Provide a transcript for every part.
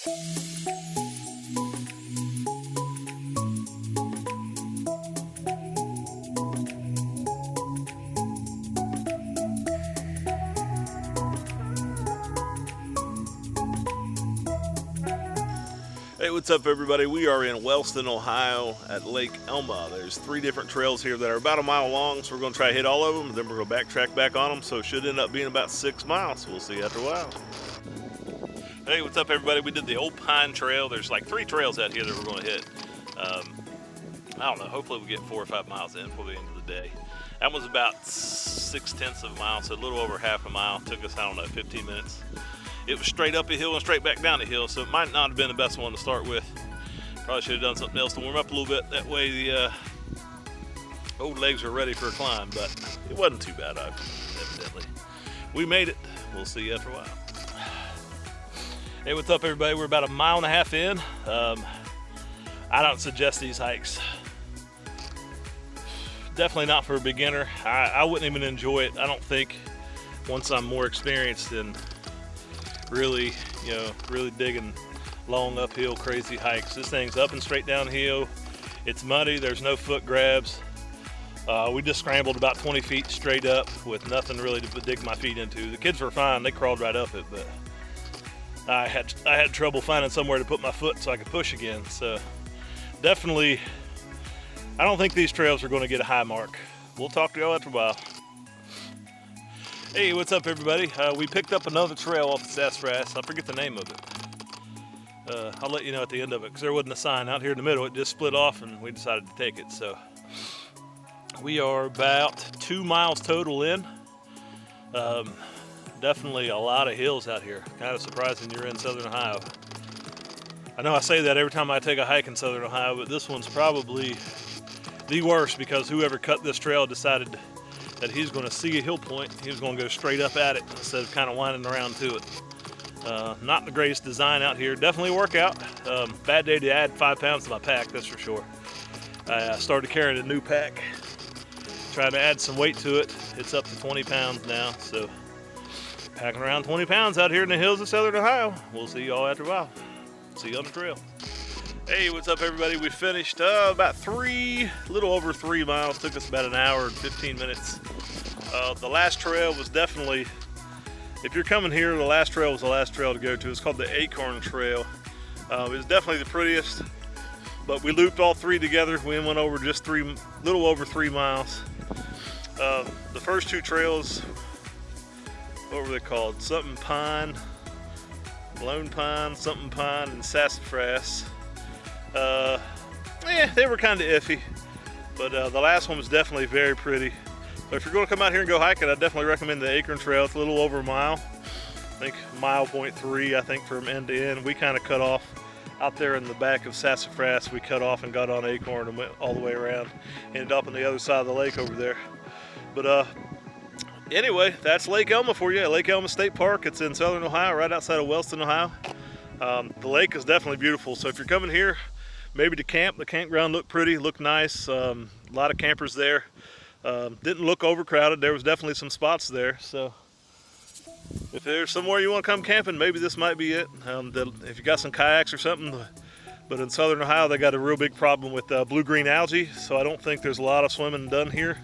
Hey, what's up everybody? We are in Wellston, Ohio at Lake Alma. There's 3 different trails here that are about a mile long, so we're going to try to hit all of them, and then we're going to backtrack back on them, so it should end up being about 6 miles. We'll see you after a while. Hey, what's up everybody? We did the Old Pine Trail. There's like 3 trails out here that we're going to hit. I don't know, hopefully we get 4 or 5 miles in before the end of the day. That was about 0.6 of a mile, so a little over half a mile. Took us, I don't know, 15 minutes. It was straight up a hill and straight back down the hill, so it might not have been the best one to start with. Probably should have done something else to warm up a little bit. That way the old legs are ready for a climb, but it wasn't too bad, evidently. We made it. We'll see you after a while. Hey, what's up everybody? We're about 1.5 miles in. I don't suggest these hikes. Definitely not for a beginner. I wouldn't even enjoy it, I don't think, once I'm more experienced and really digging long uphill crazy hikes. This thing's up and straight downhill. It's muddy, there's no foot grabs. We just scrambled about 20 feet straight up with nothing really to dig my feet into. The kids were fine, they crawled right up it, but I had trouble finding somewhere to put my foot so I could push again. So definitely, I don't think these trails are going to get a high mark. We'll talk to y'all after a while. Hey, what's up everybody? We picked up another trail off the Sassafras. I forget the name of it. I'll let you know at the end of it, because there wasn't a sign out here in the middle. It just split off and we decided to take it. So we are about 2 miles total in. Definitely a lot of hills out here. Kind of surprising you're in Southern Ohio. I know I say that every time I take a hike in Southern Ohio, but this one's probably the worst, because whoever cut this trail decided that he's going to see a hill point. He was going to go straight up at it instead of kind of winding around to it. Not the greatest design out here. Definitely a workout. Bad day to add 5 pounds to my pack, that's for sure. I started carrying a new pack, trying to add some weight to it. It's up to 20 pounds now, so packing around 20 pounds out here in the hills of Southern Ohio. We'll see you all after a while. See you on the trail. Hey, what's up everybody? We finished about a little over 3 miles. Took us about 1 hour and 15 minutes. The last trail was definitely, if you're coming here, the last trail was the last trail to go to. It's called the Acorn Trail. It was definitely the prettiest, but we looped all 3 together. We went over just little over 3 miles. The first 2 trails, what were they called? Something Pine, Lone Pine, something Pine, and Sassafras. They were kind of iffy, but the last one was definitely very pretty. So if you're going to come out here and go hiking, I definitely recommend the Acorn Trail. It's a little over a mile. I think 1.3 miles, I think, from end to end. We kind of cut off out there in the back of Sassafras. We cut off and got on Acorn and went all the way around. Ended up on the other side of the lake over there. But anyway, that's Lake Alma for you. Lake Alma State Park. It's in Southern Ohio, right outside of Wellston, Ohio. The lake is definitely beautiful. So if you're coming here, maybe to camp, the campground looked pretty, looked nice. A lot of campers there. Didn't look overcrowded. There was definitely some spots there. So if there's somewhere you want to come camping, maybe this might be it. If you got some kayaks or something. But in Southern Ohio, they got a real big problem with blue-green algae. So I don't think there's a lot of swimming done here.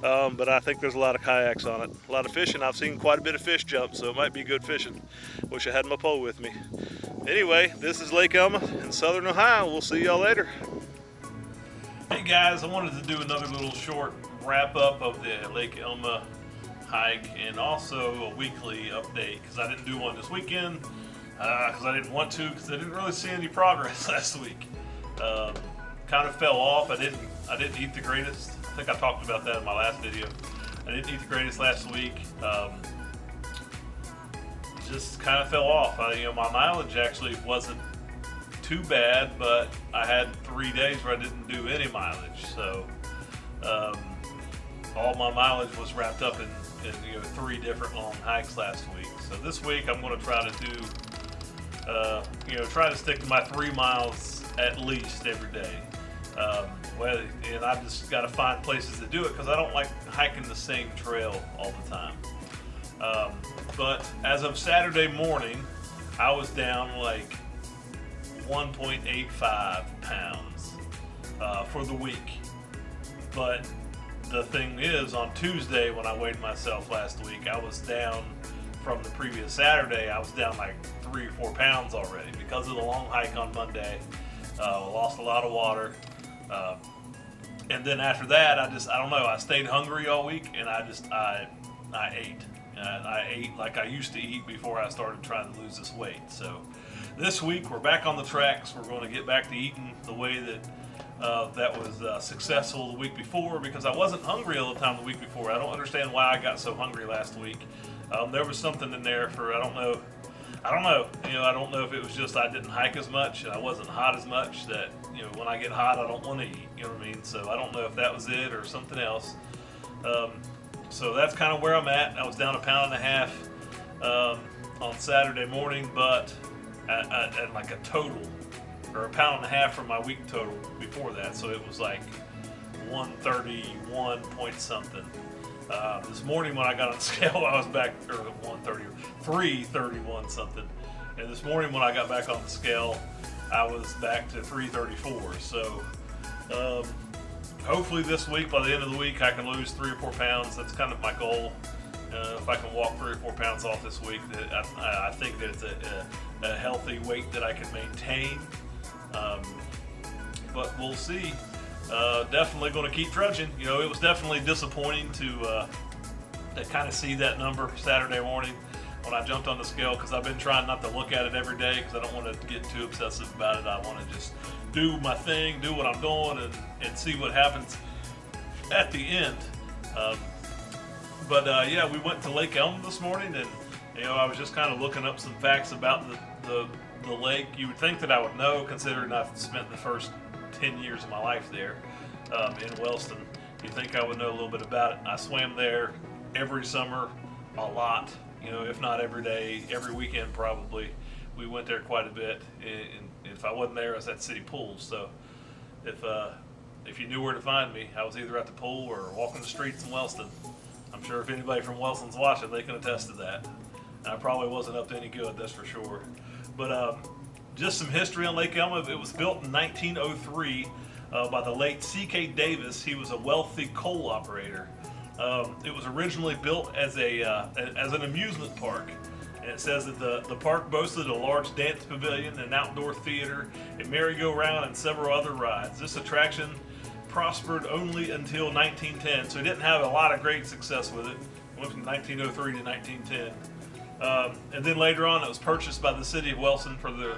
But I think there's a lot of kayaks on it. A lot of fishing. I've seen quite a bit of fish jump, so it might be good fishing. Wish I had my pole with me. Anyway, this is Lake Alma in Southern Ohio. We'll see y'all later. Hey guys, I wanted to do another little short wrap up of the Lake Alma hike, and also a weekly update, because I didn't do one this weekend because I didn't want to, because I didn't really see any progress last week. Kind of fell off. I didn't eat the greatest. I think I talked about that in my last video. I didn't eat the greatest last week. Just kind of fell off. My mileage actually wasn't too bad, but I had 3 days where I didn't do any mileage. So all my mileage was wrapped up in 3 different long hikes last week. So this week I'm going to try to do, try to stick to my 3 miles at least every day. And I've just got to find places to do it, because I don't like hiking the same trail all the time. But as of Saturday morning, I was down like 1.85 pounds for the week. But the thing is, on Tuesday when I weighed myself last week, I was down from the previous Saturday. I was down like 3 or 4 pounds already because of the long hike on Monday. Lost a lot of water. And then after that, I don't know, I stayed hungry all week, and I ate. And I ate like I used to eat before I started trying to lose this weight. So this week, we're back on the tracks. We're going to get back to eating the way that was successful the week before, because I wasn't hungry all the time the week before. I don't understand why I got so hungry last week. There was something in there for, I don't know. I don't know if it was just I didn't hike as much and I wasn't hot as much, that, when I get hot, I don't want to eat, you know what I mean? So I don't know if that was it or something else. So that's kind of where I'm at. I was down 1.5 pounds on Saturday morning, but at like a total, or 1.5 pounds from my week total before that. So it was like 131 point something. This morning when I got on the scale, I was back, or 331 something. And this morning when I got back on the scale, I was back to 334. So hopefully this week, by the end of the week, I can lose 3 or 4 pounds. That's kind of my goal. If I can walk 3 or 4 pounds off this week, that I think that it's a healthy weight that I can maintain. But we'll see. Definitely going to keep trudging. It was definitely disappointing to kind of see that number Saturday morning when I jumped on the scale, because I've been trying not to look at it every day because I don't want to get too obsessive about it. I want to just do my thing, do what I'm doing, and see what happens at the end. Yeah, we went to Lake Alma this morning, and I was just kind of looking up some facts about the lake. You would think that I would know, considering I've spent the first 10 years of my life there in Wellston. You'd think I would know a little bit about it. I swam there every summer, a lot, if not every day, every weekend probably. We went there quite a bit, and if I wasn't there, I was at city pools. So if you knew where to find me, I was either at the pool or walking the streets in Wellston. I'm sure if anybody from Wellston's watching, they can attest to that. And I probably wasn't up to any good, that's for sure. But just some history on Lake Alma. It was built in 1903 by the late C.K. Davis. He was a wealthy coal operator. It was originally built as an amusement park. And it says that the park boasted a large dance pavilion, an outdoor theater, a merry-go-round, and several other rides. This attraction prospered only until 1910, so it didn't have a lot of great success with it. It went from 1903 to 1910. And then later on, it was purchased by the city of Wellston for the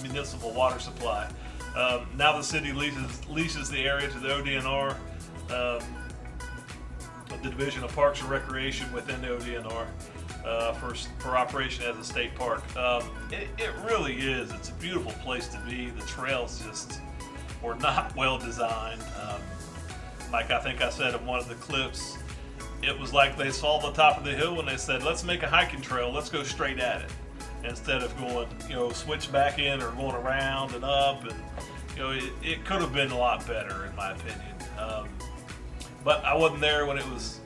municipal water supply. Now the city leases the area to the ODNR, the Division of Parks and Recreation within the ODNR, for operation as a state park. It really is. It's a beautiful place to be. The trails just were not well designed. Like I think I said in one of the clips, it was like they saw the top of the hill and they said, let's make a hiking trail, let's go straight at it, instead of going, switch back in or going around and up. And it could have been a lot better in my opinion. But I wasn't there when it was,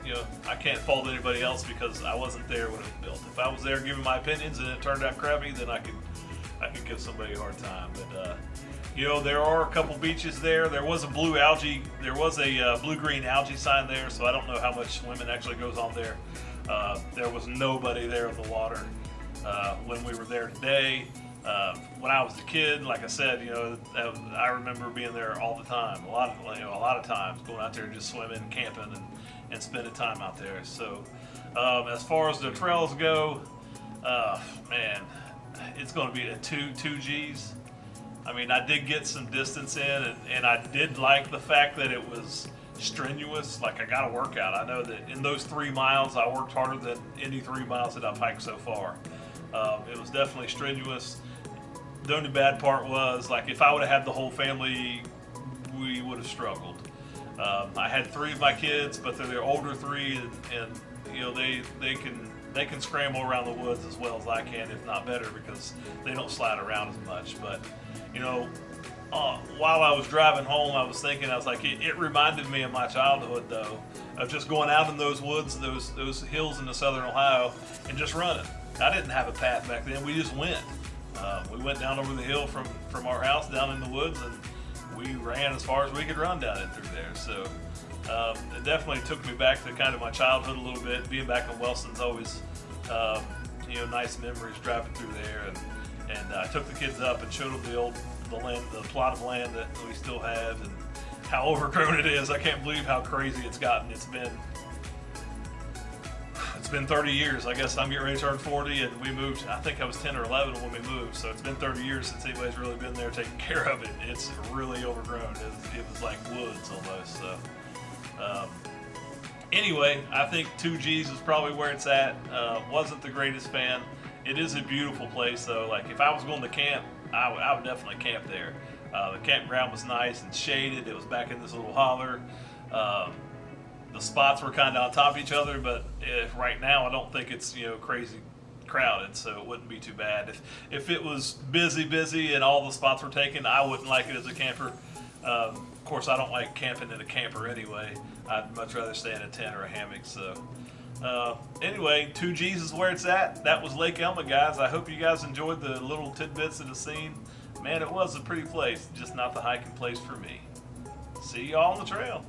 I can't fault anybody else because I wasn't there when it was built. If I was there giving my opinions and it turned out crappy, then I could give somebody a hard time. But there are a couple beaches there. There was a blue-green algae sign there, so I don't know how much swimming actually goes on there. There was nobody there in the water when we were there today. When I was a kid, like I said, I remember being there all the time. A lot of times going out there and just swimming, camping, and spending time out there. So as far as the trails go, man, it's going to be a two Gs. I mean, I did get some distance in, and I did like the fact that it was strenuous. Like, I got to work out. I know that in those 3 miles, I worked harder than any 3 miles that I've hiked so far. It was definitely strenuous. The only bad part was, like, if I would have had the whole family, we would have struggled. I had 3 of my kids, but they're the older 3, and they can scramble around the woods as well as I can, if not better, because they don't slide around as much. But while I was driving home, I was like, it reminded me of my childhood, though, of just going out in those woods, those hills in the southern Ohio, and just running. I didn't have a path back then. We just went. We went down over the hill from our house down in the woods, and we ran as far as we could run down it through there. So it definitely took me back to kind of my childhood a little bit. Being back in Wellston's always, nice memories driving through there. And I took the kids up and showed them the plot of land that we still have and how overgrown it is. I can't believe how crazy it's gotten. It's been 30 years. I guess I'm getting ready to turn 40, and we moved, I think I was 10 or 11 when we moved, so it's been 30 years since anybody's really been there taking care of it. It's really overgrown. It was like woods almost. So anyway, I think 2Gs is probably where it's at. Wasn't the greatest fan. It is a beautiful place though. Like if I was going to camp, I would definitely camp there. The campground was nice and shaded. It was back in this little holler. The spots were kind of on top of each other, but right now I don't think it's crazy crowded, so it wouldn't be too bad. If it was busy and all the spots were taken, I wouldn't like it as a camper. Of course, I don't like camping in a camper anyway. I'd much rather stay in a tent or a hammock. So anyway, 2Gs is where it's at. That was Lake Alma, guys. I hope you guys enjoyed the little tidbits of the scene. Man, it was a pretty place, just not the hiking place for me. See y'all on the trail.